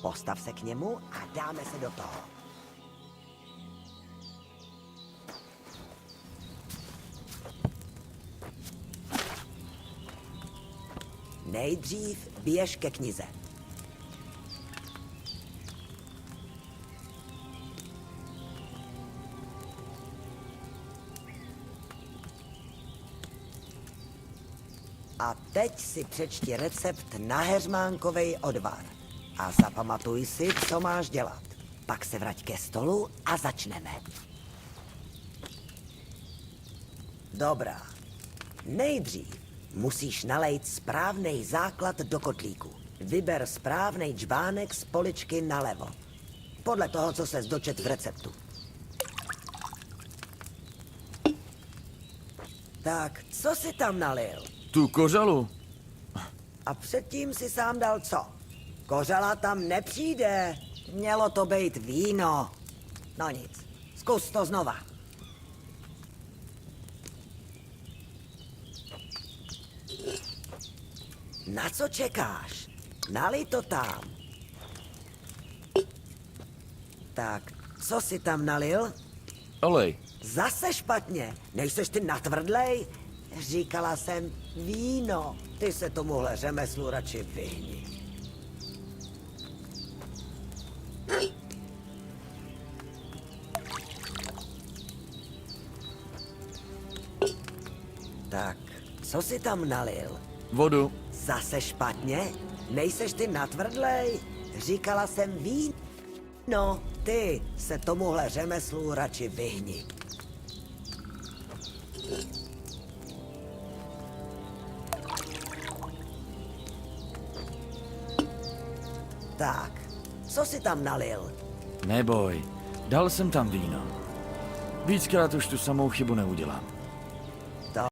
Postav se k němu a dáme se do toho. Nejdřív běž ke knize. A teď si přečti recept na heřmánkovej odvar. A zapamatuj si, co máš dělat. Pak se vrať ke stolu a začneme. Dobrá. Nejdřív musíš nalejt správnej základ do kotlíku. Vyber správnej džbánek z poličky nalevo. Podle toho, co ses dočet v receptu. Tak, co jsi tam nalil? Tu kořalu. A předtím si sám dal co? Kořala tam nepřijde. Mělo to být víno. No nic, zkus to znova. Na co čekáš? Nalij to tam. Tak, co jsi tam nalil? Olej. Zase špatně. Nejseš ty natvrdlej? Říkala jsem víno. Ty se tomuhle řemeslu radši vyhni. Tak, co jsi tam nalil? Vodu. Zase špatně? Nejseš ty natvrdlej? Říkala jsem víno. Ty se tomuhle řemeslu radši vyhni. Tak, co jsi tam nalil? Neboj, dal jsem tam víno. Víckrát už tu samou chybu neudělám.